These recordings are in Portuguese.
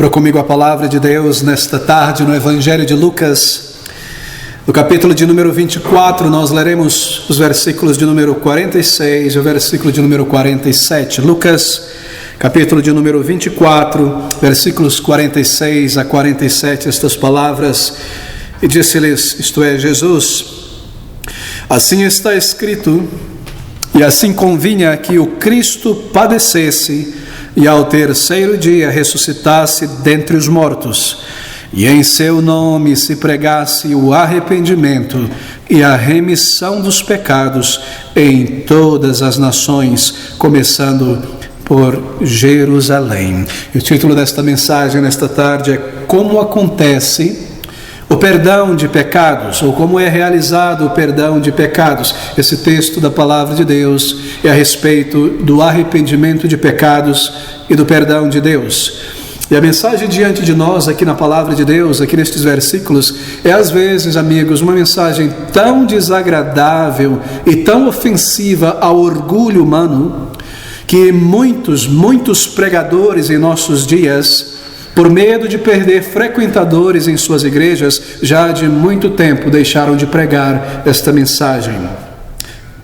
Abra comigo a palavra de Deus nesta tarde no Evangelho de Lucas, no capítulo de número 24, nós leremos os versículos de número 46 e o versículo de número 47. Lucas, capítulo de número 24, versículos 46 a 47, estas palavras, e disse-lhes, isto é, Jesus: assim está escrito, e assim convinha que o Cristo padecesse e ao terceiro dia ressuscitasse dentre os mortos, e em seu nome se pregasse o arrependimento e a remissão dos pecados em todas as nações, começando por Jerusalém. E o título desta mensagem nesta tarde é Como acontece o perdão de pecados, ou como é realizado o perdão de pecados. Esse texto da palavra de Deus é a respeito do arrependimento de pecados e do perdão de Deus. E a mensagem diante de nós aqui na palavra de Deus, aqui nestes versículos, é às vezes, amigos, uma mensagem tão desagradável e tão ofensiva ao orgulho humano, que muitos pregadores em nossos dias, por medo de perder frequentadores em suas igrejas, já de muito tempo deixaram de pregar esta mensagem.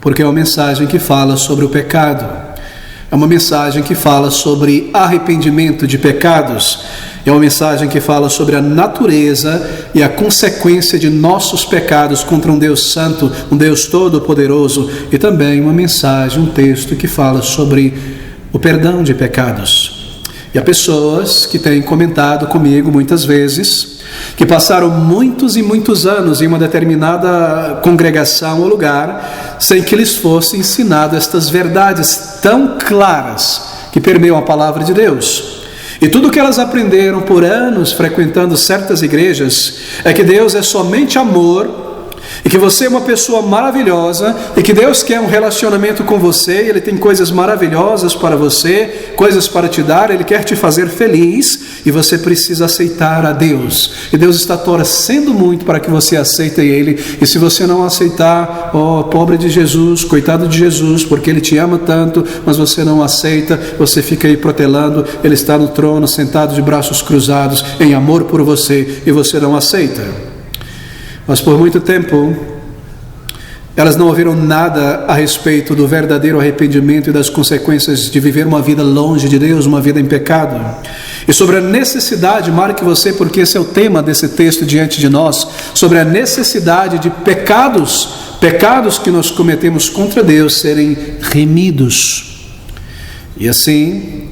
Porque é uma mensagem que fala sobre o pecado. É uma mensagem que fala sobre arrependimento de pecados. É uma mensagem que fala sobre a natureza e a consequência de nossos pecados contra um Deus santo, um Deus todo-poderoso. E também uma mensagem, um texto que fala sobre o perdão de pecados. E há pessoas que têm comentado comigo muitas vezes, que passaram muitos e muitos anos em uma determinada congregação ou lugar, sem que lhes fosse ensinado estas verdades tão claras que permeiam a palavra de Deus. E tudo que elas aprenderam por anos frequentando certas igrejas é que Deus é somente amor, e que você é uma pessoa maravilhosa, e que Deus quer um relacionamento com você, Ele tem coisas maravilhosas para você, coisas para te dar, Ele quer te fazer feliz, e você precisa aceitar a Deus. E Deus está torcendo muito para que você aceite Ele, e se você não aceitar, pobre de Jesus, coitado de Jesus, porque Ele te ama tanto, mas você não aceita, você fica aí protelando, Ele está no trono, sentado de braços cruzados, em amor por você, e você não aceita. Mas por muito tempo, elas não ouviram nada a respeito do verdadeiro arrependimento e das consequências de viver uma vida longe de Deus, uma vida em pecado. E sobre a necessidade, marque você, porque esse é o tema desse texto diante de nós, sobre a necessidade de pecados que nós cometemos contra Deus serem remidos. E assim,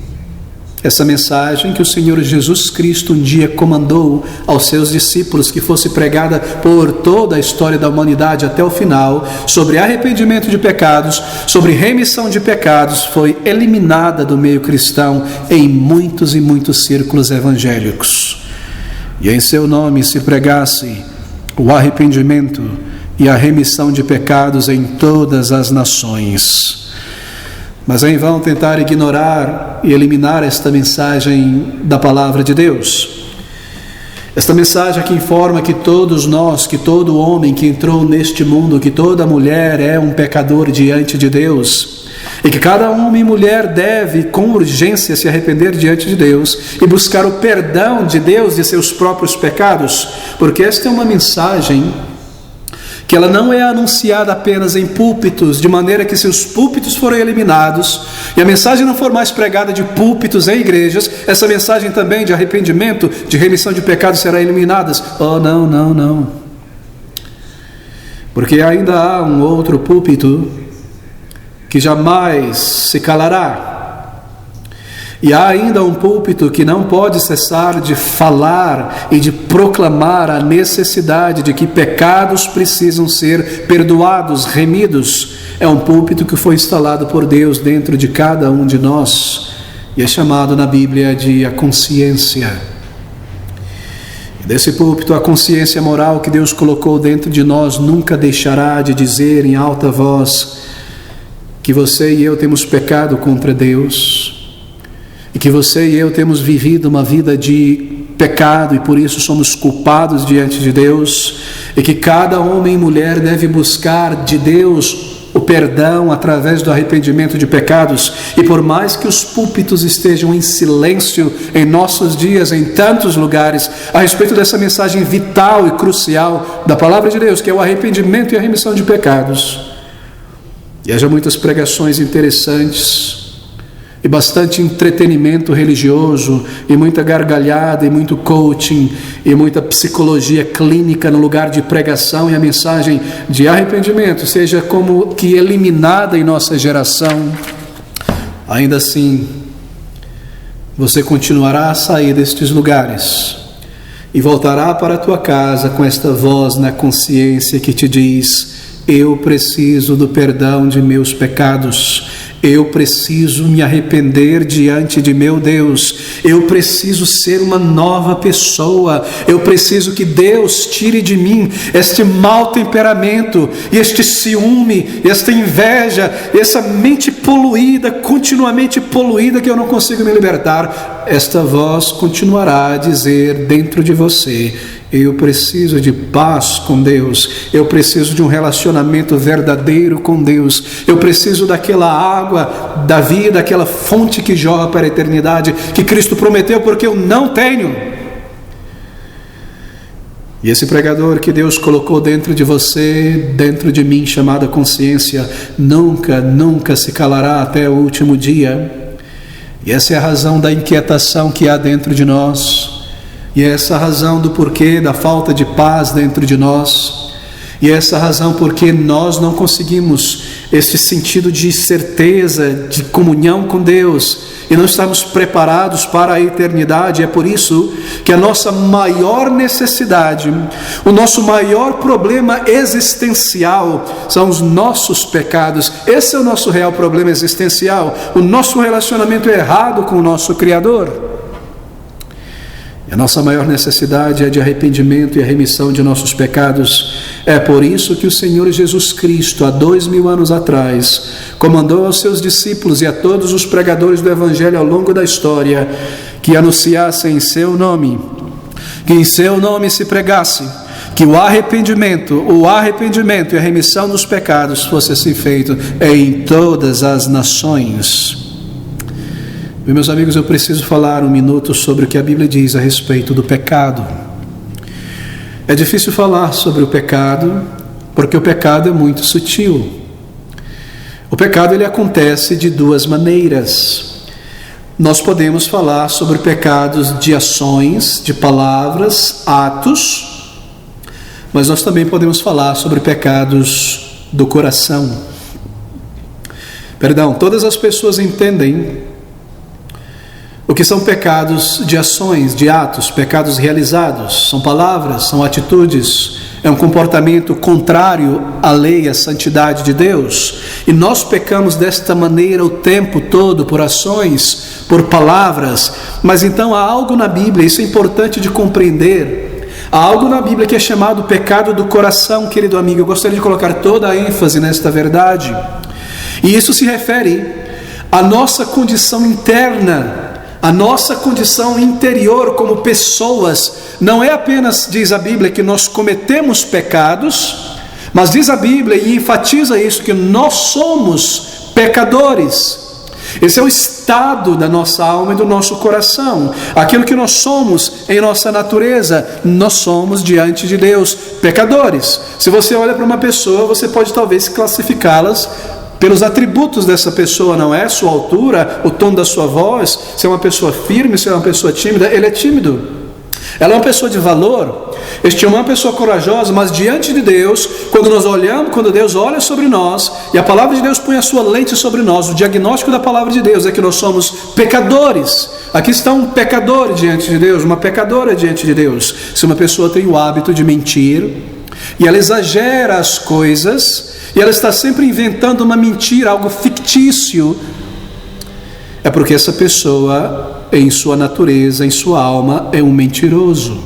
essa mensagem que o Senhor Jesus Cristo um dia comandou aos seus discípulos que fosse pregada por toda a história da humanidade até o final, sobre arrependimento de pecados, sobre remissão de pecados, foi eliminada do meio cristão em muitos e muitos círculos evangélicos. E em seu nome se pregasse o arrependimento e a remissão de pecados em todas as nações. Mas é em vão tentar ignorar e eliminar esta mensagem da palavra de Deus. Esta mensagem que informa que todos nós, que todo homem que entrou neste mundo, que toda mulher é um pecador diante de Deus, e que cada homem e mulher deve com urgência se arrepender diante de Deus e buscar o perdão de Deus de seus próprios pecados, porque esta é uma mensagem que ela não é anunciada apenas em púlpitos, de maneira que se os púlpitos forem eliminados e a mensagem não for mais pregada de púlpitos em igrejas, essa mensagem também de arrependimento, de remissão de pecados será eliminada. Oh, não. Porque ainda há um outro púlpito que jamais se calará. E há ainda um púlpito que não pode cessar de falar e de proclamar a necessidade de que pecados precisam ser perdoados, remidos. É um púlpito que foi instalado por Deus dentro de cada um de nós e é chamado na Bíblia de a consciência. Desse púlpito, a consciência moral que Deus colocou dentro de nós nunca deixará de dizer em alta voz que você e eu temos pecado contra Deus, e que você e eu temos vivido uma vida de pecado e por isso somos culpados diante de Deus, e que cada homem e mulher deve buscar de Deus o perdão através do arrependimento de pecados. E por mais que os púlpitos estejam em silêncio em nossos dias, em tantos lugares, a respeito dessa mensagem vital e crucial da palavra de Deus, que é o arrependimento e a remissão de pecados, e haja muitas pregações interessantes, e bastante entretenimento religioso, e muita gargalhada, e muito coaching, e muita psicologia clínica no lugar de pregação, e a mensagem de arrependimento seja como que eliminada em nossa geração, ainda assim, você continuará a sair destes lugares, e voltará para a tua casa com esta voz na consciência que te diz: eu preciso do perdão de meus pecados, eu preciso me arrepender diante de meu Deus, eu preciso ser uma nova pessoa, eu preciso que Deus tire de mim este mau temperamento, este ciúme, esta inveja, essa mente poluída, continuamente poluída, que eu não consigo me libertar. Esta voz continuará a dizer dentro de você: eu preciso de paz com Deus, eu preciso de um relacionamento verdadeiro com Deus, eu preciso daquela água da vida, aquela fonte que jorra para a eternidade, que Cristo prometeu, porque eu não tenho. E esse pregador que Deus colocou dentro de você, dentro de mim, chamada consciência, nunca se calará até o último dia. E essa é a razão da inquietação que há dentro de nós. E é essa a razão do porquê da falta de paz dentro de nós. E é essa a razão porque nós não conseguimos esse sentido de certeza, de comunhão com Deus, e não estamos preparados para a eternidade. É por isso que a nossa maior necessidade, o nosso maior problema existencial são os nossos pecados. Esse é o nosso real problema existencial, o nosso relacionamento errado com o nosso Criador. A nossa maior necessidade é de arrependimento e a remissão de nossos pecados. É por isso que o Senhor Jesus Cristo, há 2000 anos atrás, comandou aos seus discípulos e a todos os pregadores do Evangelho ao longo da história que anunciassem em seu nome, que em seu nome se pregasse, que o arrependimento e a remissão dos pecados fosse assim feito em todas as nações. Meus amigos, eu preciso falar um minuto sobre o que a Bíblia diz a respeito do pecado. É difícil falar sobre o pecado, porque o pecado é muito sutil. O pecado ele acontece de duas maneiras. Nós podemos falar sobre pecados de ações, de palavras, atos, mas nós também podemos falar sobre pecados do coração. Todas as pessoas entendem o que são pecados de ações, de atos, pecados realizados. São palavras, são atitudes, é um comportamento contrário à lei, à santidade de Deus. E nós pecamos desta maneira o tempo todo, por ações, por palavras. Mas então há algo na Bíblia, isso é importante de compreender. Há algo na Bíblia que é chamado pecado do coração, querido amigo. Eu gostaria de colocar toda a ênfase nesta verdade. E isso se refere à nossa condição interna, a nossa condição interior como pessoas. Não é apenas, diz a Bíblia, que nós cometemos pecados, mas diz a Bíblia e enfatiza isso, que nós somos pecadores. Esse é o estado da nossa alma e do nosso coração. Aquilo que nós somos em nossa natureza, nós somos diante de Deus pecadores. Se você olha para uma pessoa, você pode talvez classificá-las pelos atributos dessa pessoa, não é? Sua altura, o tom da sua voz, se é uma pessoa firme, se é uma pessoa tímida. Ele é tímido. Ela é uma pessoa de valor. Este é uma pessoa corajosa, mas diante de Deus, quando nós olhamos, quando Deus olha sobre nós, e a palavra de Deus põe a sua lente sobre nós, o diagnóstico da palavra de Deus é que nós somos pecadores. Aqui está um pecador diante de Deus, uma pecadora diante de Deus. Se uma pessoa tem o hábito de mentir, e ela exagera as coisas, e ela está sempre inventando uma mentira, algo fictício, é porque essa pessoa, em sua natureza, em sua alma, é um mentiroso.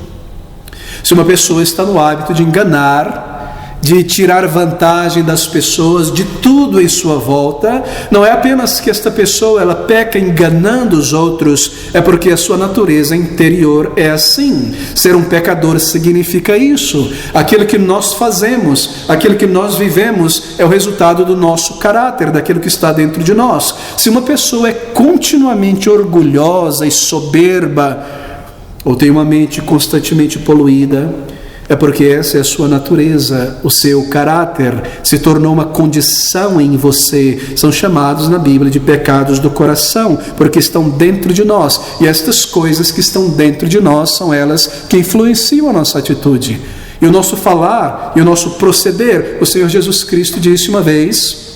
Se uma pessoa está no hábito de enganar, de tirar vantagem das pessoas, de tudo em sua volta. Não é apenas que esta pessoa ela peca enganando os outros, é porque a sua natureza interior é assim. Ser um pecador significa isso. Aquilo que nós fazemos, aquilo que nós vivemos é o resultado do nosso caráter, daquilo que está dentro de nós. Se uma pessoa é continuamente orgulhosa e soberba, ou tem uma mente constantemente poluída, é porque essa é a sua natureza, o seu caráter se tornou uma condição em você. São chamados na Bíblia de pecados do coração, porque estão dentro de nós. E estas coisas que estão dentro de nós são elas que influenciam a nossa atitude. E o nosso falar, e o nosso proceder. O Senhor Jesus Cristo disse uma vez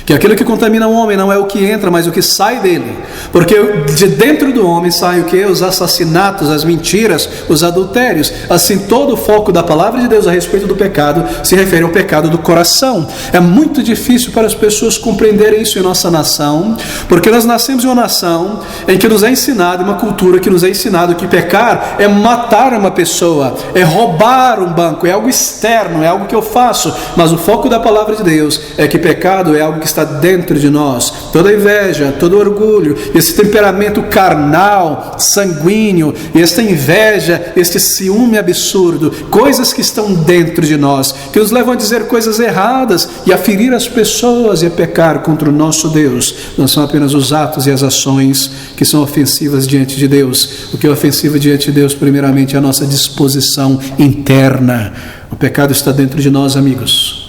que aquilo que contamina o homem não é o que entra, mas o que sai dele. Porque de dentro do homem sai o que? Os assassinatos, as mentiras, os adultérios. Assim, todo o foco da palavra de Deus a respeito do pecado se refere ao pecado do coração. É muito difícil para as pessoas compreenderem isso em nossa nação, porque nós nascemos em uma nação em que nos é ensinado, uma cultura que nos é ensinado que pecar é matar uma pessoa, é roubar um banco, é algo externo, é algo que eu faço. Mas o foco da palavra de Deus é que pecado é algo que está dentro de nós. Toda inveja, todo orgulho, esse temperamento carnal, sanguíneo, esta inveja, este ciúme absurdo, coisas que estão dentro de nós, que nos levam a dizer coisas erradas e a ferir as pessoas e a pecar contra o nosso Deus. Não são apenas os atos e as ações que são ofensivas diante de Deus. O que é ofensivo diante de Deus, primeiramente, é a nossa disposição interna. O pecado está dentro de nós, amigos.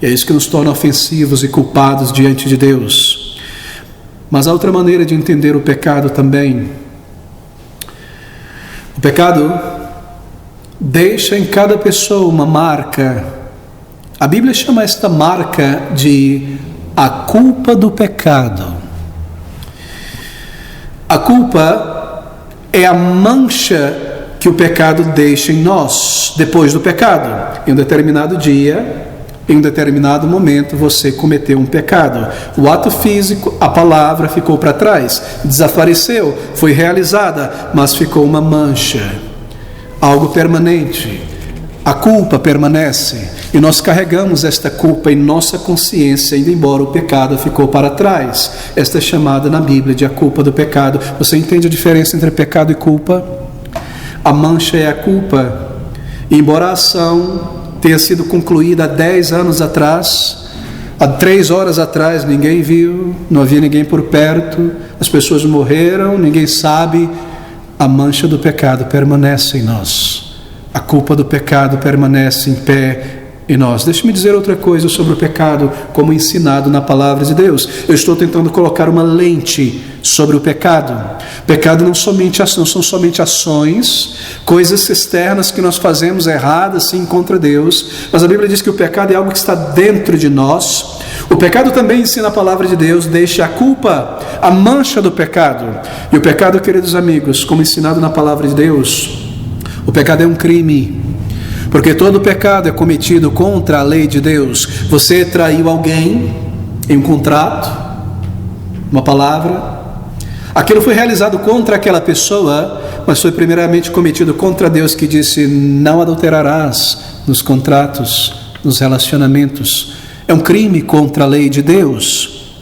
E é isso que nos torna ofensivos e culpados diante de Deus. Mas há outra maneira de entender o pecado também. O pecado deixa em cada pessoa uma marca. A Bíblia chama esta marca de a culpa do pecado. A culpa é a mancha que o pecado deixa em nós depois do pecado. Em um determinado dia, em um determinado momento, você cometeu um pecado. O ato físico, a palavra ficou para trás, desapareceu, foi realizada, mas ficou uma mancha, algo permanente. A culpa permanece e nós carregamos esta culpa em nossa consciência, indo embora o pecado ficou para trás. Esta é chamada na Bíblia de a culpa do pecado. Você entende a diferença entre pecado e culpa? A mancha é a culpa. E embora a ação tenha sido concluída há 10 anos atrás, há 3 horas atrás, ninguém viu, não havia ninguém por perto, as pessoas morreram, ninguém sabe, a mancha do pecado permanece em nós, a culpa do pecado permanece em pé em nós. Deixe-me dizer outra coisa sobre o pecado, como ensinado na palavra de Deus. Eu estou tentando colocar uma lente sobre o pecado. Pecado não são somente ações, coisas externas que nós fazemos erradas, sim, contra Deus, mas a Bíblia diz que o pecado é algo que está dentro de nós. O pecado também, ensina a palavra de Deus, deixa a culpa, a mancha do pecado. E o pecado, queridos amigos, como ensinado na palavra de Deus, o pecado é um crime. Porque todo pecado é cometido contra a lei de Deus. Você traiu alguém em um contrato, uma palavra. Aquilo foi realizado contra aquela pessoa, mas foi primeiramente cometido contra Deus, que disse: não adulterarás nos contratos, nos relacionamentos. É um crime contra a lei de Deus.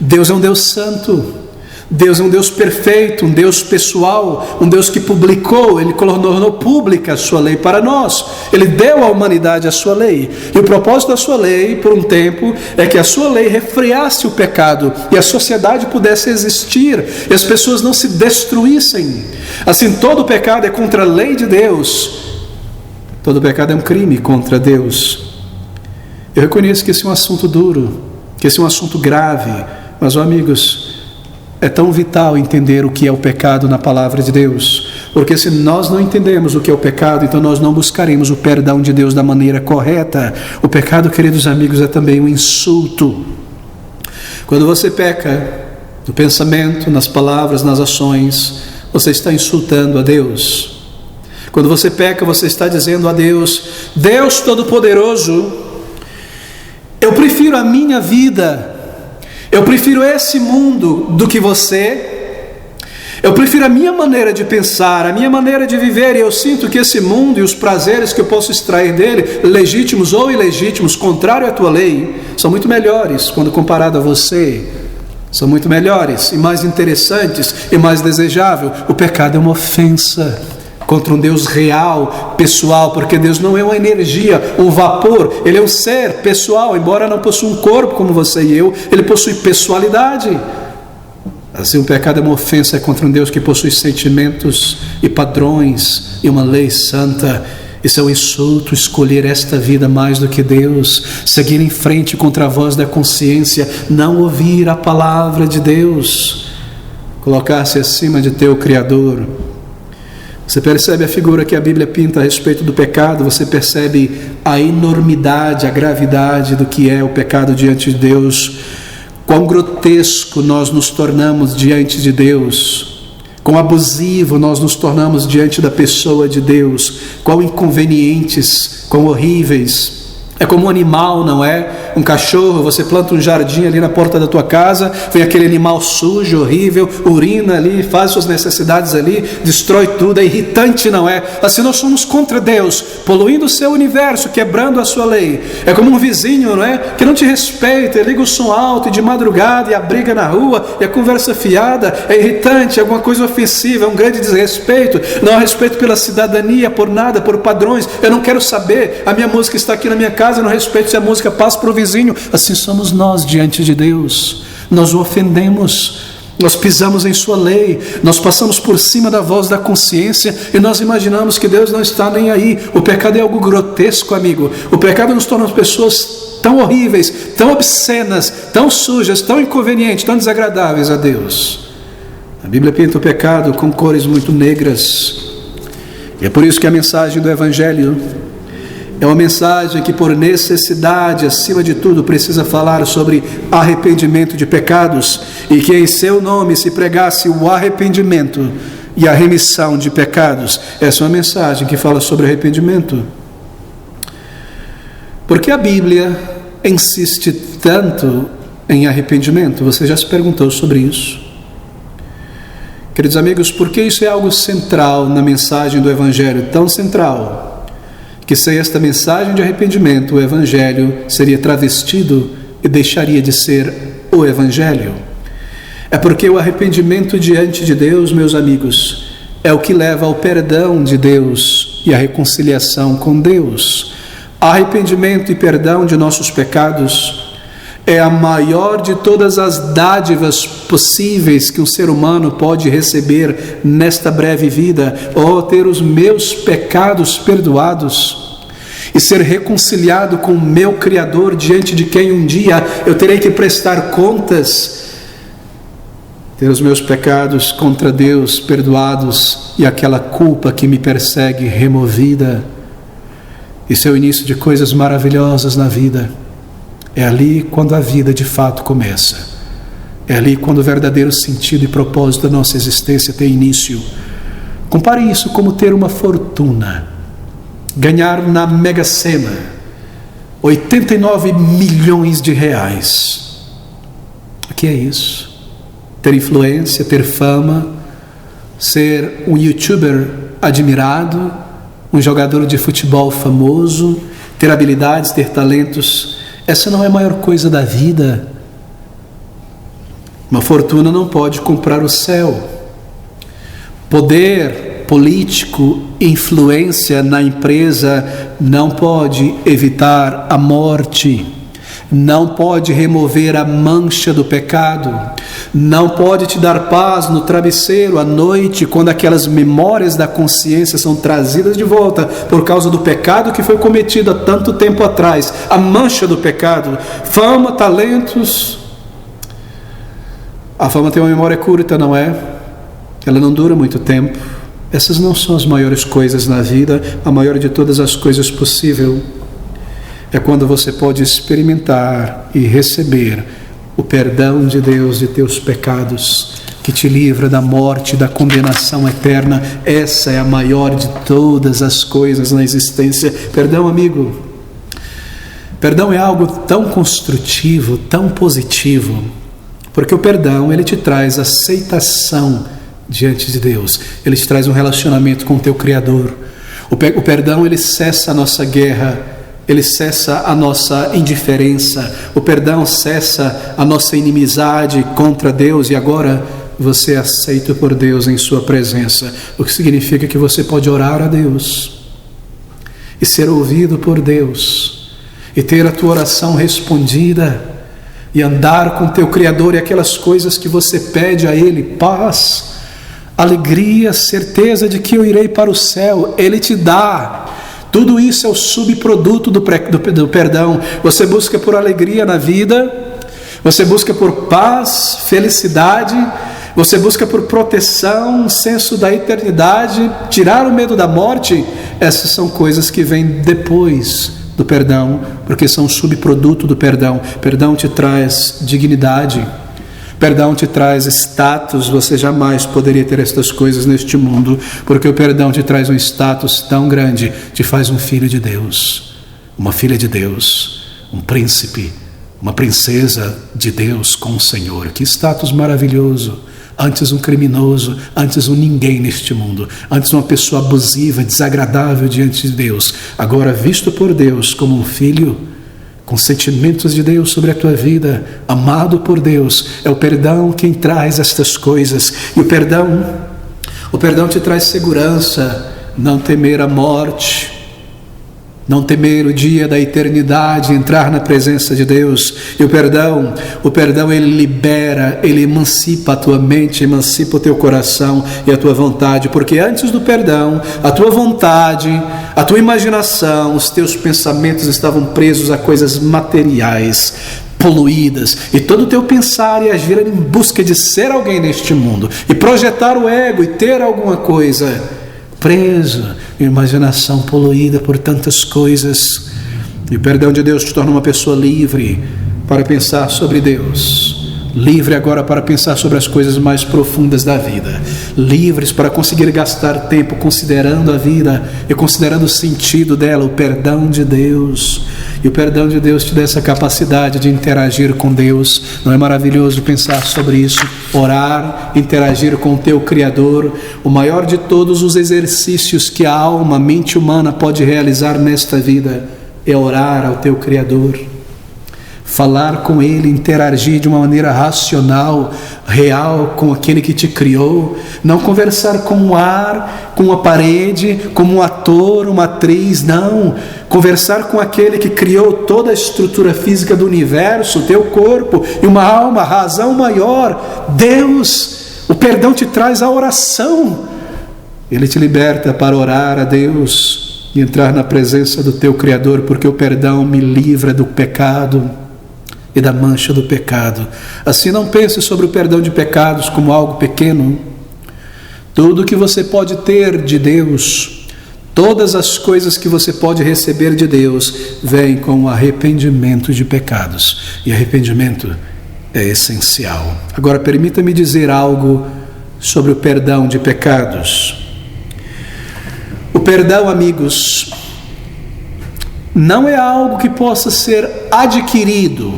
Deus é um Deus santo. Deus é um Deus perfeito, um Deus pessoal, um Deus que publicou, Ele tornou pública a sua lei para nós. Ele deu à humanidade a sua lei. E o propósito da sua lei, por um tempo, é que a sua lei refreasse o pecado e a sociedade pudesse existir e as pessoas não se destruíssem. Assim, todo pecado é contra a lei de Deus. Todo pecado é um crime contra Deus. Eu reconheço que esse é um assunto duro, que esse é um assunto grave, mas, amigos, é tão vital entender o que é o pecado na palavra de Deus, porque se nós não entendemos o que é o pecado, então nós não buscaremos o perdão de Deus da maneira correta. O pecado, queridos amigos, é também um insulto. Quando você peca no pensamento, nas palavras, nas ações, você está insultando a Deus. Quando você peca, você está dizendo a Deus: Deus Todo-Poderoso, eu prefiro a minha vida, eu prefiro esse mundo do que você. Eu prefiro a minha maneira de pensar, a minha maneira de viver, e eu sinto que esse mundo e os prazeres que eu posso extrair dele, legítimos ou ilegítimos, contrário à tua lei, são muito melhores quando comparado a você. São muito melhores e mais interessantes e mais desejável. O pecado é uma ofensa contra um Deus real, pessoal, porque Deus não é uma energia, um vapor. Ele é um ser pessoal, embora não possua um corpo como você e eu, ele possui pessoalidade. Assim, o pecado é uma ofensa contra um Deus que possui sentimentos e padrões e uma lei santa. Isso é um insulto, escolher esta vida mais do que Deus, seguir em frente contra a voz da consciência, não ouvir a palavra de Deus, colocar-se acima de teu Criador. Você percebe a figura que a Bíblia pinta a respeito do pecado, você percebe a enormidade, a gravidade do que é o pecado diante de Deus. Quão grotesco nós nos tornamos diante de Deus, quão abusivo nós nos tornamos diante da pessoa de Deus, quão inconvenientes, quão horríveis. É como um animal, não é? Um cachorro, você planta um jardim ali na porta da tua casa, vem aquele animal sujo, horrível, urina ali, faz suas necessidades ali, destrói tudo, é irritante, não é? Assim nós somos contra Deus, poluindo o seu universo, quebrando a sua lei. É como um vizinho, não é? Que não te respeita, liga o som alto e de madrugada, e a briga na rua, e a conversa fiada, é irritante, é alguma coisa ofensiva, é um grande desrespeito, não há respeito pela cidadania, por nada, por padrões. Eu não quero saber, a minha música está aqui na minha casa, eu não respeito se a música passa para o vizinho. Assim somos nós diante de Deus. Nós o ofendemos, nós pisamos em sua lei, nós passamos por cima da voz da consciência e nós imaginamos que Deus não está nem aí. O pecado é algo grotesco, amigo. O pecado nos torna pessoas tão horríveis, tão obscenas, tão sujas, tão inconvenientes, tão desagradáveis a Deus. A Bíblia pinta o pecado com cores muito negras, e é por isso que a mensagem do Evangelho é uma mensagem que, por necessidade, acima de tudo, precisa falar sobre arrependimento de pecados, e que em seu nome se pregasse o arrependimento e a remissão de pecados. Essa é uma mensagem que fala sobre arrependimento. Por que a Bíblia insiste tanto em arrependimento? Você já se perguntou sobre isso? Queridos amigos, porque isso é algo central na mensagem do Evangelho, tão central, que sem esta mensagem de arrependimento, o Evangelho seria travestido e deixaria de ser o Evangelho. É porque o arrependimento diante de Deus, meus amigos, é o que leva ao perdão de Deus e à reconciliação com Deus. Arrependimento e perdão de nossos pecados é a maior de todas as dádivas possíveis que um ser humano pode receber nesta breve vida. Ter os meus pecados perdoados e ser reconciliado com o meu Criador, diante de quem um dia eu terei que prestar contas. Ter os meus pecados contra Deus perdoados e aquela culpa que me persegue removida. Isso é o início de coisas maravilhosas na vida. É ali quando a vida de fato começa. É ali quando o verdadeiro sentido e propósito da nossa existência tem início. Compare isso como ter uma fortuna. Ganhar na Mega Sena 89 milhões de reais. O que é isso? Ter influência, ter fama, ser um youtuber admirado, um jogador de futebol famoso, ter habilidades, ter talentos. Essa não é a maior coisa da vida. Uma fortuna não pode comprar o céu. Poder político, influência na empresa não pode evitar a morte. Não pode remover a mancha do pecado. Não pode te dar paz no travesseiro à noite, quando aquelas memórias da consciência são trazidas de volta por causa do pecado que foi cometido há tanto tempo atrás. A mancha do pecado. Fama, talentos. A fama tem uma memória curta, não é? Ela não dura muito tempo. Essas não são as maiores coisas na vida. A maior de todas as coisas possível é quando você pode experimentar e receber o perdão de Deus de teus pecados, que te livra da morte, da condenação eterna. Essa é a maior de todas as coisas na existência. Perdão, amigo. Perdão é algo tão construtivo, tão positivo, porque o perdão, ele te traz aceitação diante de Deus. Ele te traz um relacionamento com o teu Criador. O perdão, ele cessa a nossa guerra, ele cessa a nossa indiferença. O perdão cessa a nossa inimizade contra Deus, e agora você é aceito por Deus em sua presença, o que significa que você pode orar a Deus e ser ouvido por Deus, e ter a tua oração respondida, e andar com teu Criador, e aquelas coisas que você pede a Ele, paz, alegria, certeza de que eu irei para o céu, Ele te dá. Tudo isso é o subproduto do perdão. Você busca por alegria na vida, você busca por paz, felicidade, você busca por proteção, um senso da eternidade, tirar o medo da morte. Essas são coisas que vêm depois do perdão, porque são subproduto do perdão. Perdão te traz dignidade, perdão te traz status. Você jamais poderia ter estas coisas neste mundo, porque o perdão te traz um status tão grande, te faz um filho de Deus, uma filha de Deus, um príncipe, uma princesa de Deus com o Senhor. Que status maravilhoso! Antes um criminoso, antes um ninguém neste mundo, antes uma pessoa abusiva, desagradável diante de Deus, agora visto por Deus como um filho, com sentimentos de Deus sobre a tua vida, amado por Deus. É o perdão quem traz estas coisas. E o perdão te traz segurança, não temer a morte, não temer o dia da eternidade, entrar na presença de Deus. E o perdão ele libera, ele emancipa a tua mente, emancipa o teu coração e a tua vontade, porque antes do perdão, a tua vontade, a tua imaginação, os teus pensamentos estavam presos a coisas materiais, poluídas, e todo o teu pensar e agir em busca de ser alguém neste mundo, e projetar o ego e ter alguma coisa, preso, imaginação poluída por tantas coisas. E o perdão de Deus te torna uma pessoa livre para pensar sobre Deus, livre agora para pensar sobre as coisas mais profundas da vida, livres para conseguir gastar tempo considerando a vida e considerando o sentido dela. O perdão de Deus. E o perdão de Deus te dá essa capacidade de interagir com Deus. Não é maravilhoso pensar sobre isso? Orar, interagir com o teu Criador. O maior de todos os exercícios que a alma, a mente humana pode realizar nesta vida é orar ao teu Criador, falar com Ele, interagir de uma maneira racional, real, com aquele que te criou. Não conversar com um ar, com uma parede, como um ator, uma atriz, não. Conversar com aquele que criou toda a estrutura física do universo, o teu corpo, e uma alma, razão maior, Deus. O perdão te traz a oração. Ele te liberta para orar a Deus e entrar na presença do teu Criador, porque o perdão me livra do pecado e da mancha do pecado. Assim, não pense sobre o perdão de pecados como algo pequeno. Tudo que você pode ter de Deus, todas as coisas que você pode receber de Deus, vem com o arrependimento de pecados. E arrependimento é essencial. Agora, permita-me dizer algo sobre o perdão de pecados. O perdão, amigos, não é algo que possa ser adquirido,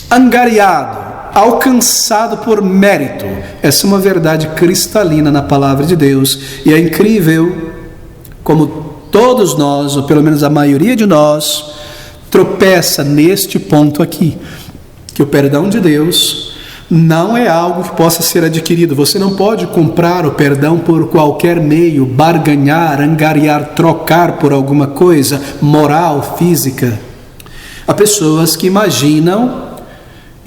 angariado, alcançado por mérito. Essa é uma verdade cristalina na palavra de Deus, e é incrível como todos nós, ou pelo menos a maioria de nós, tropeça neste ponto aqui, que o perdão de Deus não é algo que possa ser adquirido. Você não pode comprar o perdão por qualquer meio, barganhar, angariar, trocar por alguma coisa moral, física. Há pessoas que imaginam,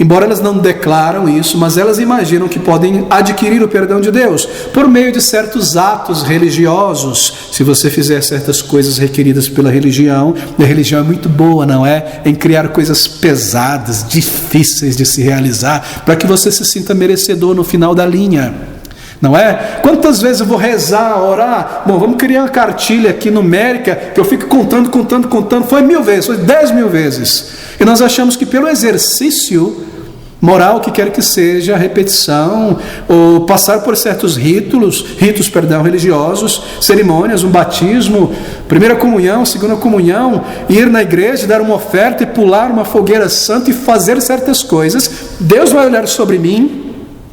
embora elas não declaram isso, mas elas imaginam que podem adquirir o perdão de Deus por meio de certos atos religiosos. Se você fizer certas coisas requeridas pela religião, e a religião é muito boa, não é? Em criar coisas pesadas, difíceis de se realizar, para que você se sinta merecedor no final da linha. Não é? Quantas vezes eu vou rezar, orar? Bom, vamos criar uma cartilha aqui numérica que eu fico contando. Foi 1000 vezes, foi 10.000 vezes. E nós achamos que pelo exercício moral, que quer que seja, repetição, ou passar por certos ritos religiosos, cerimônias, um batismo, primeira comunhão, segunda comunhão, ir na igreja, dar uma oferta e pular uma fogueira santa e fazer certas coisas, Deus vai olhar sobre mim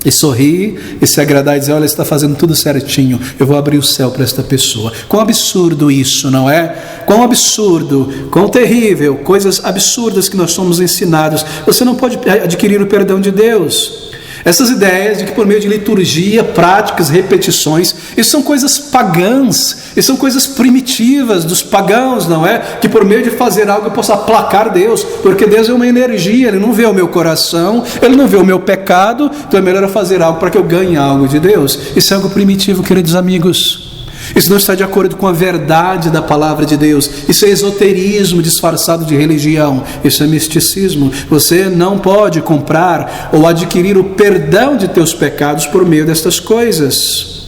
e sorrir, e se agradar e dizer: olha, está fazendo tudo certinho, eu vou abrir o céu para esta pessoa. Quão absurdo isso, não é? Quão absurdo, quão terrível, coisas absurdas que nós somos ensinados. Você não pode adquirir o perdão de Deus. Essas ideias de que por meio de liturgia, práticas, repetições, isso são coisas pagãs, isso são coisas primitivas dos pagãos, não é? Que por meio de fazer algo eu possa aplacar Deus, porque Deus é uma energia, Ele não vê o meu coração, Ele não vê o meu pecado, então é melhor eu fazer algo para que eu ganhe algo de Deus. Isso é algo primitivo, queridos amigos. Isso não está de acordo com a verdade da palavra de Deus. Isso é esoterismo disfarçado de religião. Isso é misticismo. Você não pode comprar ou adquirir o perdão de teus pecados por meio destas coisas.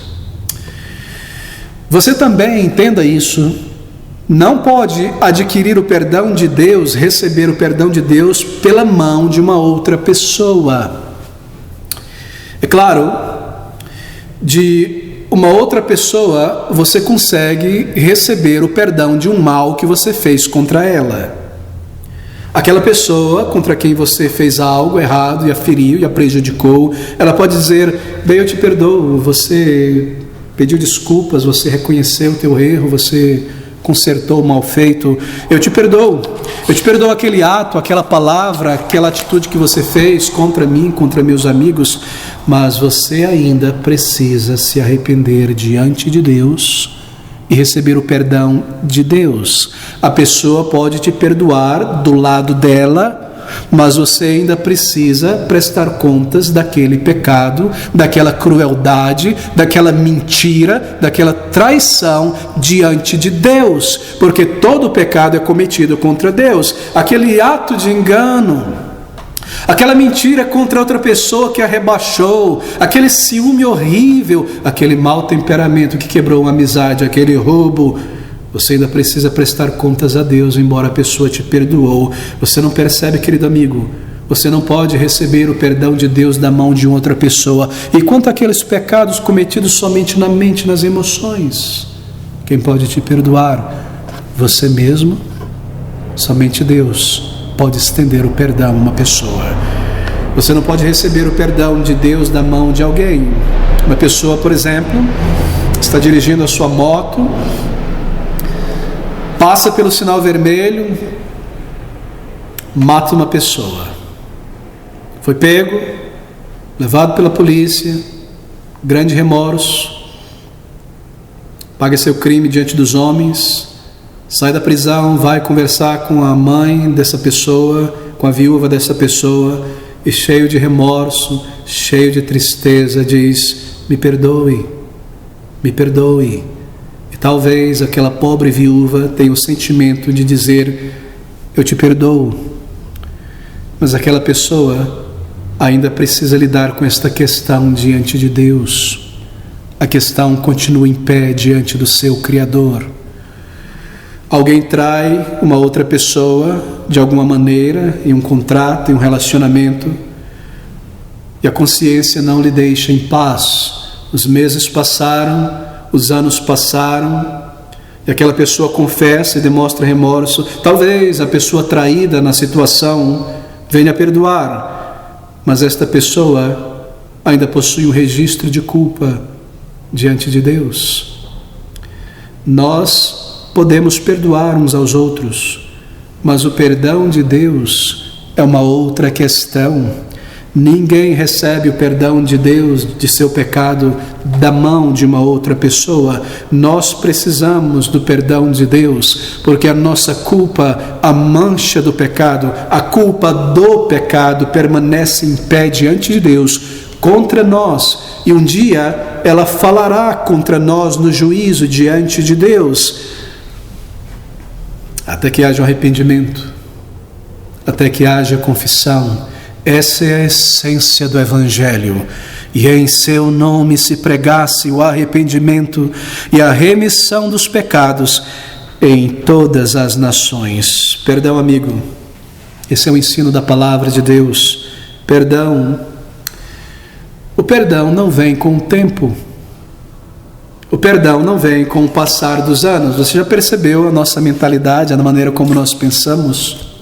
Você também, entenda isso, não pode adquirir o perdão de Deus, receber o perdão de Deus pela mão de uma outra pessoa. É claro, de uma outra pessoa você consegue receber o perdão de um mal que você fez contra ela. Aquela pessoa contra quem você fez algo errado e a feriu e a prejudicou, ela pode dizer: bem, eu te perdoo, você pediu desculpas, você reconheceu o teu erro, você consertou o mal feito, eu te perdoo aquele ato, aquela palavra, aquela atitude que você fez contra mim, contra meus amigos, mas você ainda precisa se arrepender diante de Deus e receber o perdão de Deus. A pessoa pode te perdoar do lado dela, mas você ainda precisa prestar contas daquele pecado, daquela crueldade, daquela mentira, daquela traição diante de Deus, porque todo pecado é cometido contra Deus. Aquele ato de engano, aquela mentira contra outra pessoa que a rebaixou, aquele ciúme horrível, aquele mau temperamento que quebrou uma amizade, aquele roubo, você ainda precisa prestar contas a Deus, embora a pessoa te perdoou. Você não percebe, querido amigo? Você não pode receber o perdão de Deus da mão de outra pessoa. E quanto àqueles pecados cometidos somente na mente, nas emoções, quem pode te perdoar? Você mesmo? Somente Deus pode estender o perdão a uma pessoa. Você não pode receber o perdão de Deus da mão de alguém. Uma pessoa, por exemplo, está dirigindo a sua moto, passa pelo sinal vermelho, mata uma pessoa. Foi pego, levado pela polícia, grande remorso, paga seu crime diante dos homens, sai da prisão, vai conversar com a mãe dessa pessoa, com a viúva dessa pessoa, e cheio de remorso, cheio de tristeza, diz: me perdoe, me perdoe. E talvez aquela pobre viúva tenha o sentimento de dizer: eu te perdoo. Mas aquela pessoa ainda precisa lidar com esta questão diante de Deus. A questão continua em pé diante do seu Criador. Alguém trai uma outra pessoa de alguma maneira, em um contrato, em um relacionamento, e a consciência não lhe deixa em paz. Os meses passaram, os anos passaram, e aquela pessoa confessa e demonstra remorso. Talvez a pessoa traída na situação venha perdoar, mas esta pessoa ainda possui um registro de culpa diante de Deus. Nós podemos perdoar uns aos outros, mas o perdão de Deus é uma outra questão. Ninguém recebe o perdão de Deus de seu pecado da mão de uma outra pessoa. Nós precisamos do perdão de Deus, porque a nossa culpa, a mancha do pecado, a culpa do pecado permanece em pé diante de Deus contra nós, e um dia ela falará contra nós no juízo diante de Deus, até que haja um arrependimento, até que haja confissão. Essa é a essência do Evangelho. E em seu nome se pregasse o arrependimento e a remissão dos pecados em todas as nações. Perdão, amigo. Esse é o ensino da palavra de Deus. Perdão. O perdão não vem com o tempo. O perdão não vem com o passar dos anos. Você já percebeu a nossa mentalidade, a maneira como nós pensamos?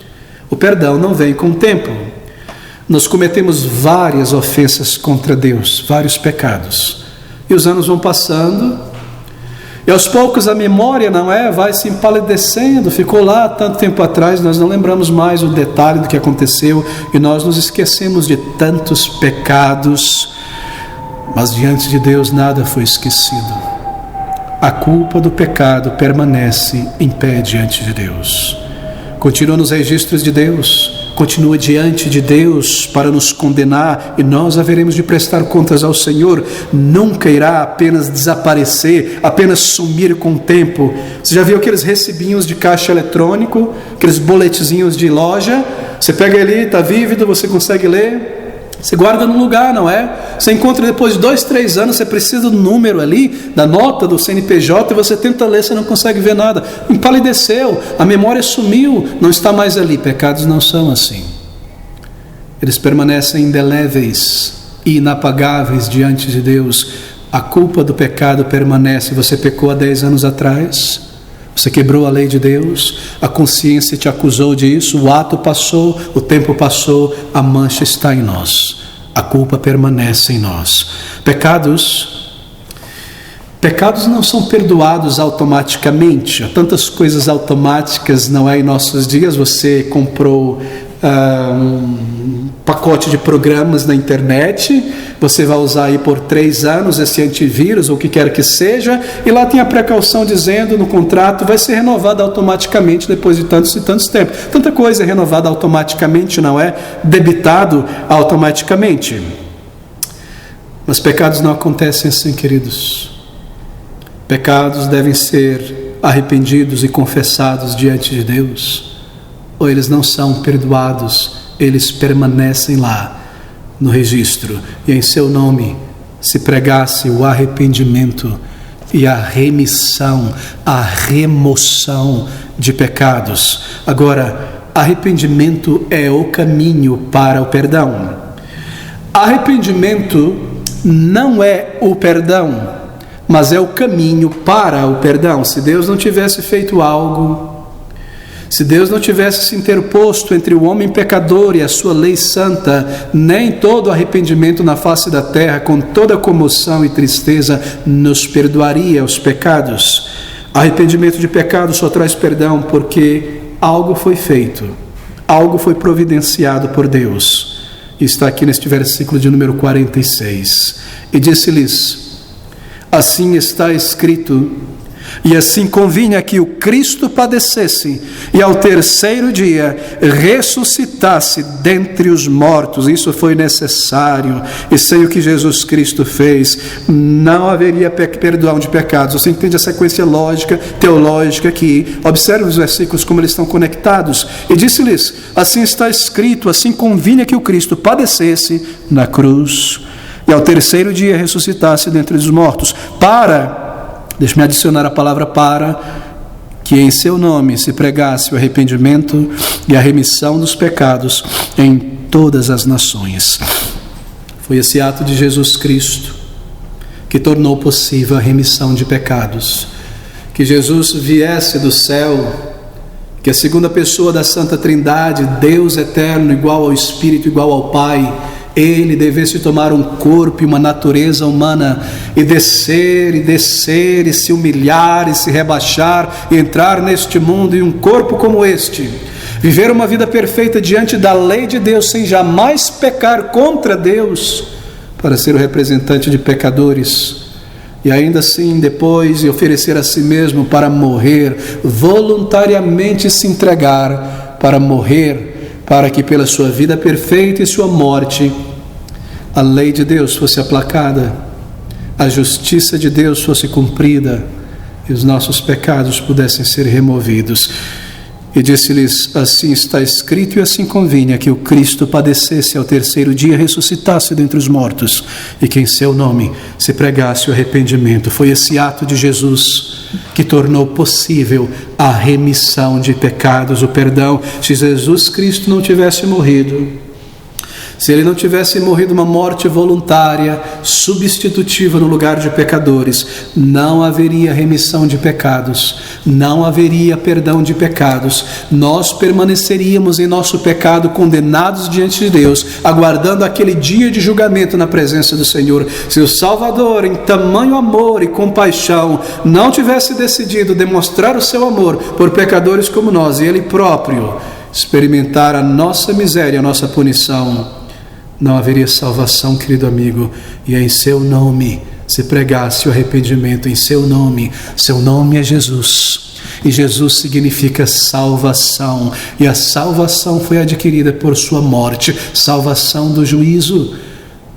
O perdão não vem com o tempo. Nós cometemos várias ofensas contra Deus, vários pecados. E os anos vão passando, e aos poucos a memória, vai se empalidecendo. Ficou lá tanto tempo atrás, nós não lembramos mais o detalhe do que aconteceu, e nós nos esquecemos de tantos pecados. Mas diante de Deus nada foi esquecido. A culpa do pecado permanece em pé diante de Deus. Continua nos registros de Deus, continua diante de Deus para nos condenar, e nós haveremos de prestar contas ao Senhor. Nunca irá apenas desaparecer, apenas sumir com o tempo. Você já viu aqueles recibinhos de caixa eletrônico, aqueles boletinzinhos de loja? Você pega ali, está vívido, você consegue ler, você guarda no lugar, Você encontra depois de 2, 3 anos, você precisa do número ali, da nota do CNPJ, e você tenta ler, você não consegue ver nada. Empalideceu, a memória sumiu, não está mais ali. Pecados não são assim. Eles permanecem indeléveis e inapagáveis diante de Deus. A culpa do pecado permanece. Você pecou há 10 anos atrás, você quebrou a lei de Deus, a consciência te acusou disso, o ato passou, o tempo passou, a mancha está em nós, a culpa permanece em nós. Pecados não são perdoados automaticamente. Há tantas coisas automáticas, em nossos dias. Você comprou um pacote de programas na internet, você vai usar aí por 3 anos esse antivírus ou o que quer que seja, e lá tem a precaução dizendo no contrato, vai ser renovado automaticamente depois de tantos e tantos tempos. Tanta coisa é renovada automaticamente, debitado automaticamente. Mas pecados não acontecem assim, queridos. Pecados devem ser arrependidos e confessados diante de Deus, ou eles não são perdoados, eles permanecem lá no registro. E em seu nome se pregasse o arrependimento e a remissão, a remoção de pecados. Agora, arrependimento é o caminho para o perdão. Arrependimento não é o perdão, mas é o caminho para o perdão. Se Deus não tivesse feito algo, se Deus não tivesse se interposto entre o homem pecador e a sua lei santa, nem todo arrependimento na face da terra, com toda comoção e tristeza, nos perdoaria os pecados. Arrependimento de pecado só traz perdão porque algo foi feito, algo foi providenciado por Deus. E está aqui neste versículo de número 46. E disse-lhes: assim está escrito, e assim convinha que o Cristo padecesse e ao 3º dia ressuscitasse dentre os mortos. Isso foi necessário, e sem o que Jesus Cristo fez, não haveria perdão de pecados. Você entende a sequência lógica, teológica aqui? Observe os versículos como eles estão conectados. E disse-lhes: assim está escrito, assim convinha que o Cristo padecesse na cruz e ao 3º dia ressuscitasse dentre os mortos, deixe-me adicionar a palavra para, que em seu nome se pregasse o arrependimento e a remissão dos pecados em todas as nações. Foi esse ato de Jesus Cristo que tornou possível a remissão de pecados. Que Jesus viesse do céu, que a segunda pessoa da Santa Trindade, Deus eterno, igual ao Espírito, igual ao Pai, Ele devesse tomar um corpo e uma natureza humana e descer, e se humilhar, e se rebaixar, e entrar neste mundo em um corpo como este, viver uma vida perfeita diante da lei de Deus, sem jamais pecar contra Deus, para ser o representante de pecadores, e ainda assim depois oferecer a si mesmo para morrer, voluntariamente se entregar para morrer, para que pela sua vida perfeita e sua morte, a lei de Deus fosse aplacada, a justiça de Deus fosse cumprida, e os nossos pecados pudessem ser removidos. E disse-lhes: assim está escrito, e assim convinha que o Cristo padecesse, ao 3º dia ressuscitasse dentre os mortos, e que em seu nome se pregasse o arrependimento. Foi esse ato de Jesus que tornou possível a remissão de pecados, o perdão. Se Jesus Cristo não tivesse morrido, Se ele não tivesse morrido uma morte voluntária, substitutiva no lugar de pecadores, não haveria remissão de pecados, não haveria perdão de pecados. Nós permaneceríamos em nosso pecado, condenados diante de Deus, aguardando aquele dia de julgamento na presença do Senhor. Se o Salvador, em tamanho amor e compaixão, não tivesse decidido demonstrar o seu amor por pecadores como nós, e Ele próprio experimentar a nossa miséria, a nossa punição, não haveria salvação, querido amigo. E é em seu nome, se pregasse o arrependimento em seu nome é Jesus, e Jesus significa salvação, e a salvação foi adquirida por sua morte, salvação do juízo,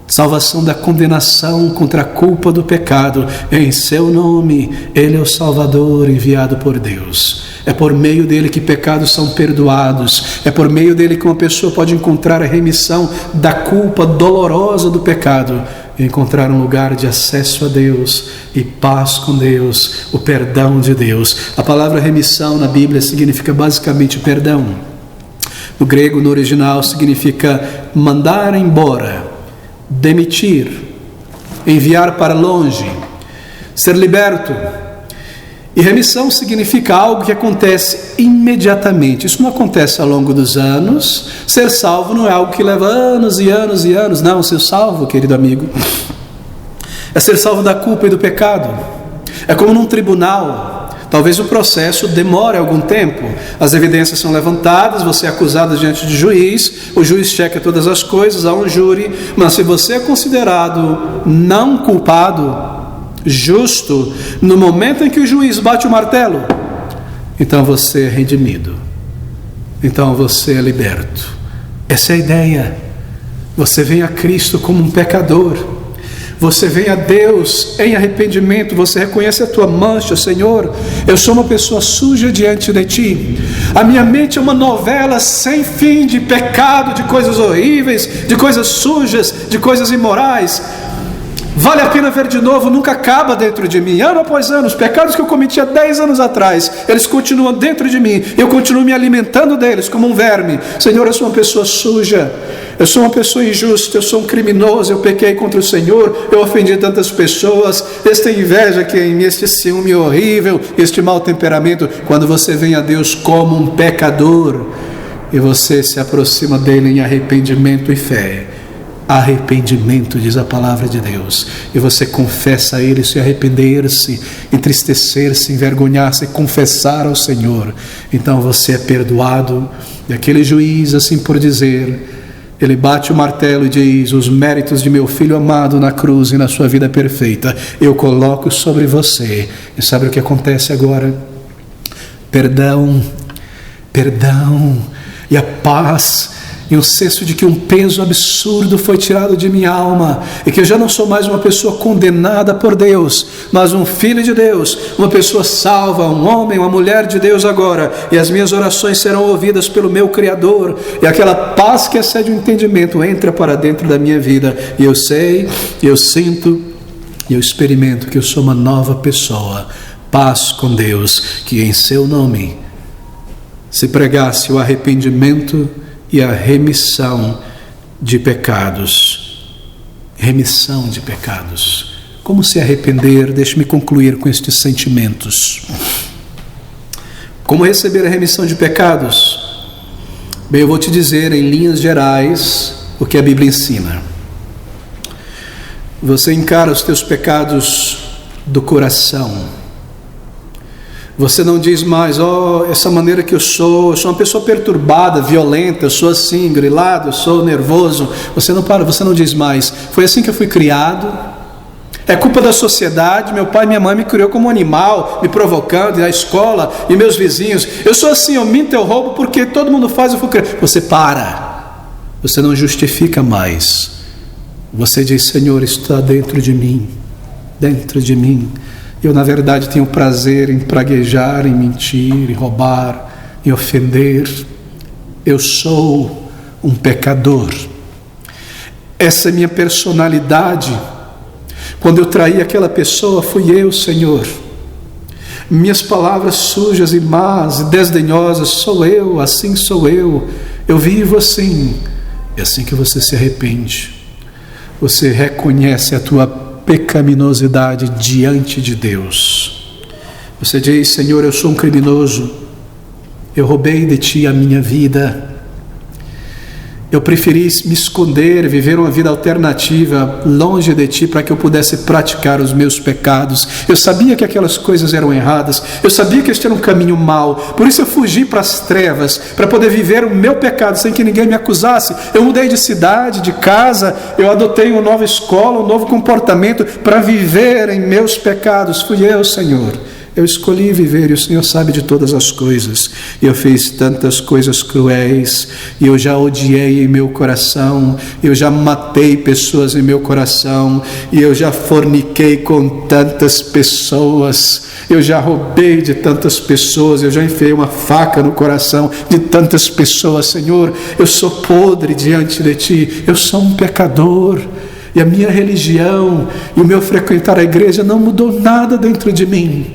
salvação da condenação contra a culpa do pecado. Em seu nome, Ele é o Salvador enviado por Deus. É por meio dele que pecados são perdoados. É por meio dele que uma pessoa pode encontrar a remissão da culpa dolorosa do pecado e encontrar um lugar de acesso a Deus e paz com Deus, o perdão de Deus. A palavra remissão na Bíblia significa basicamente perdão. No grego, no original, significa mandar embora, demitir, enviar para longe, ser liberto. E remissão significa algo que acontece imediatamente. Isso não acontece ao longo dos anos. Ser salvo não é algo que leva anos e anos e anos. Não, ser salvo, querido amigo, é ser salvo da culpa e do pecado. É como num tribunal. Talvez o processo demore algum tempo. As evidências são levantadas, você é acusado diante de juiz, o juiz checa todas as coisas, há um júri. Mas se você é considerado não culpado, justo, no momento em que o juiz bate o martelo, então você é redimido, então você é liberto. Essa é a ideia. Você vem a Cristo como um pecador, você vem a Deus em arrependimento, você reconhece a tua mancha. Senhor, eu sou uma pessoa suja diante de Ti, a minha mente é uma novela sem fim de pecado, de coisas horríveis, de coisas sujas, de coisas imorais. Vale a pena ver de novo, nunca acaba dentro de mim. Ano após ano, os pecados que eu cometi há 10 anos atrás, eles continuam dentro de mim. Eu continuo me alimentando deles como um verme. Senhor, eu sou uma pessoa suja, eu sou uma pessoa injusta, eu sou um criminoso, eu pequei contra o Senhor, eu ofendi tantas pessoas, esta inveja que é em mim, este ciúme horrível, este mau temperamento. Quando você vem a Deus como um pecador, e você se aproxima dele em arrependimento e fé, arrependimento, diz a palavra de Deus, e você confessa a Ele, se arrepender-se, entristecer-se, envergonhar-se, confessar ao Senhor, então você é perdoado. E aquele juiz, assim por dizer, ele bate o martelo e diz: os méritos de meu Filho amado na cruz e na sua vida perfeita, eu coloco sobre você. E sabe o que acontece agora? Perdão, perdão, e a paz, e um senso de que um peso absurdo foi tirado de minha alma, e que eu já não sou mais uma pessoa condenada por Deus, mas um filho de Deus, uma pessoa salva, um homem, uma mulher de Deus agora, e as minhas orações serão ouvidas pelo meu Criador, e aquela paz que excede o entendimento entra para dentro da minha vida, e eu sei, eu sinto, e eu experimento que eu sou uma nova pessoa. Paz com Deus, que em seu nome se pregasse o arrependimento e a remissão de pecados. Remissão de pecados. Como se arrepender? Deixe-me concluir com estes sentimentos. Como receber a remissão de pecados? Bem, eu vou te dizer em linhas gerais o que a Bíblia ensina. Você encara os teus pecados do coração. Você não diz mais: essa maneira que eu sou uma pessoa perturbada, violenta, eu sou assim, grilado, eu sou nervoso. Você não diz mais: foi assim que eu fui criado, é culpa da sociedade, meu pai e minha mãe me criou como um animal, me provocando, e na escola, e meus vizinhos, eu sou assim, eu minto, eu roubo, porque todo mundo faz, eu fui criado. Você você não justifica mais, você diz: Senhor, está dentro de mim, eu na verdade tenho prazer em praguejar, em mentir, em roubar, em ofender. Eu sou um pecador. Essa é minha personalidade. Quando eu traí aquela pessoa, fui eu, Senhor. Minhas palavras sujas e más e desdenhosas, sou eu, assim sou eu. Eu vivo assim. E assim que você se arrepende, você reconhece a tua pecaminosidade diante de Deus. Você diz: Senhor, eu sou um criminoso, eu roubei de Ti a minha vida, eu preferi me esconder, viver uma vida alternativa longe de Ti para que eu pudesse praticar os meus pecados. Eu sabia que aquelas coisas eram erradas, eu sabia que este era um caminho mau, por isso eu fugi para as trevas, para poder viver o meu pecado sem que ninguém me acusasse. Eu mudei de cidade, de casa, eu adotei uma nova escola, um novo comportamento para viver em meus pecados. Fui eu, Senhor. Eu escolhi viver e o Senhor sabe de todas as coisas. Eu fiz tantas coisas cruéis, e eu já odiei em meu coração, eu já matei pessoas em meu coração, e eu já forniquei com tantas pessoas, eu já roubei de tantas pessoas, eu já enfiei uma faca no coração de tantas pessoas. Senhor, eu sou podre diante de Ti, eu sou um pecador, e a minha religião e o meu frequentar a igreja não mudou nada dentro de mim.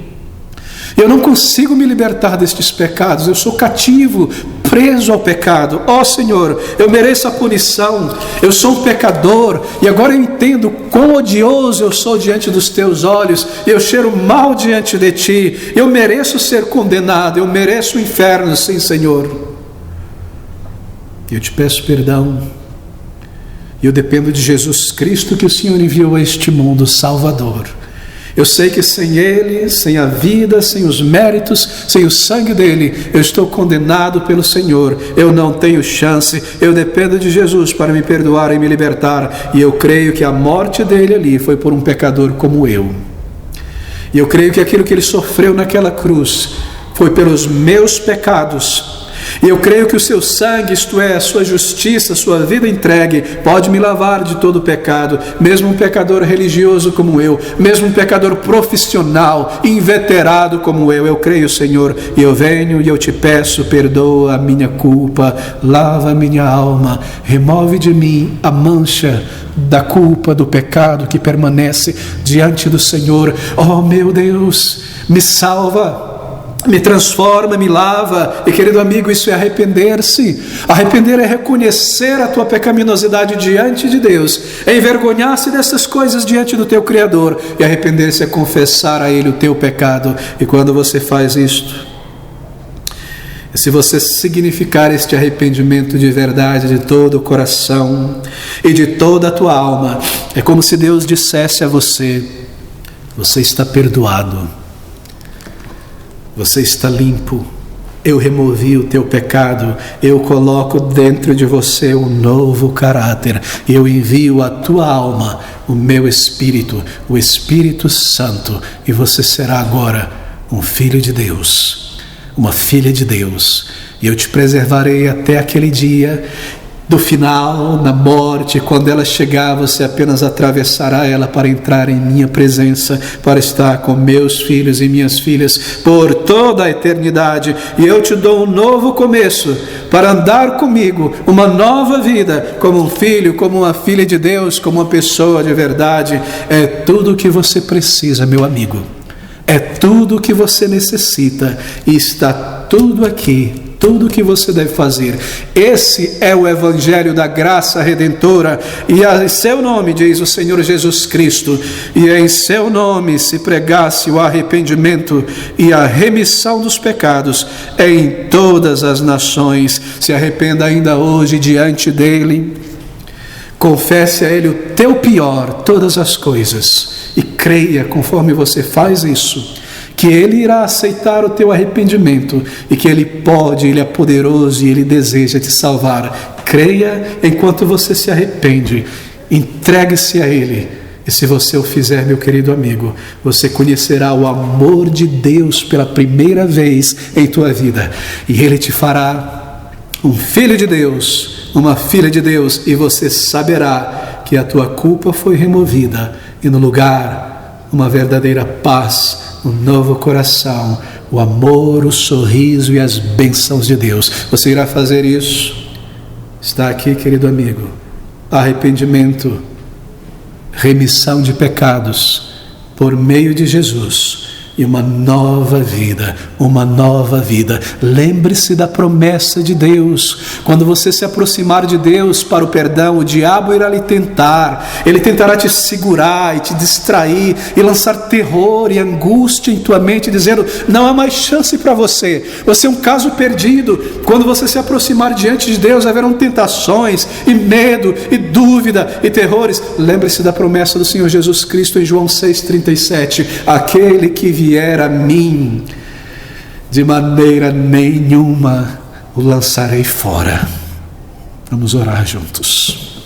Eu não consigo me libertar destes pecados, eu sou cativo, preso ao pecado. Ó Senhor, eu mereço a punição, eu sou um pecador, e agora eu entendo quão odioso eu sou diante dos Teus olhos, eu cheiro mal diante de Ti, eu mereço ser condenado, eu mereço o inferno, sim, Senhor. Eu te peço perdão, e eu dependo de Jesus Cristo que o Senhor enviou a este mundo, Salvador. Eu sei que sem Ele, sem a vida, sem os méritos, sem o sangue dEle, eu estou condenado pelo Senhor. Eu não tenho chance, eu dependo de Jesus para me perdoar e me libertar. E eu creio que a morte dEle ali foi por um pecador como eu. E eu creio que aquilo que Ele sofreu naquela cruz foi pelos meus pecados. E eu creio que o seu sangue, isto é, a sua justiça, a sua vida entregue, pode me lavar de todo pecado, mesmo um pecador religioso como eu, mesmo um pecador profissional, inveterado como eu creio, Senhor, e eu venho e eu te peço, perdoa a minha culpa, lava a minha alma, remove de mim a mancha da culpa, do pecado que permanece diante do Senhor. Oh meu Deus, me salva, me transforma, me lava. E querido amigo, isso é arrepender-se. Arrepender é reconhecer a tua pecaminosidade diante de Deus, é envergonhar-se dessas coisas diante do teu Criador, e arrepender-se é confessar a Ele o teu pecado. E quando você faz isto, se você significar este arrependimento de verdade, de todo o coração e de toda a tua alma, é como se Deus dissesse a você: você está perdoado, você está limpo, eu removi o teu pecado, eu coloco dentro de você um novo caráter, eu envio à tua alma o meu Espírito, o Espírito Santo, e você será agora um filho de Deus, uma filha de Deus, e eu te preservarei até aquele dia do final, na morte. Quando ela chegar, você apenas atravessará ela para entrar em minha presença, para estar com meus filhos e minhas filhas por toda a eternidade. E eu te dou um novo começo para andar comigo, uma nova vida, como um filho, como uma filha de Deus, como uma pessoa de verdade. É tudo o que você precisa, meu amigo. É tudo o que você necessita, e está tudo aqui, tudo o que você deve fazer. Esse é o Evangelho da graça redentora, e em seu nome, diz o Senhor Jesus Cristo, e em seu nome se pregasse o arrependimento e a remissão dos pecados em todas as nações. Se arrependa ainda hoje diante dele, confesse a Ele o teu pior, todas as coisas, e creia, conforme você faz isso, que Ele irá aceitar o teu arrependimento, e que Ele pode, Ele é poderoso e Ele deseja te salvar. Creia enquanto você se arrepende, entregue-se a Ele, e se você o fizer, meu querido amigo, você conhecerá o amor de Deus pela primeira vez em tua vida, e Ele te fará um filho de Deus, uma filha de Deus, e você saberá que a tua culpa foi removida, e no lugar uma verdadeira paz, um novo coração, o amor, o sorriso e as bênçãos de Deus. Você irá fazer isso? Está aqui, querido amigo, arrependimento, remissão de pecados por meio de Jesus, e uma nova vida, uma nova vida. Lembre-se da promessa de Deus. Quando você se aproximar de Deus para o perdão, o diabo irá lhe tentar. Ele tentará te segurar e te distrair e lançar terror e angústia em tua mente, dizendo: não há mais chance para você. Você é um caso perdido. Quando você se aproximar diante de Deus, haverão tentações e medo e dúvida e terrores. Lembre-se da promessa do Senhor Jesus Cristo em João 6,37: aquele que vier a mim, de maneira nenhuma o lançarei fora. Vamos orar juntos.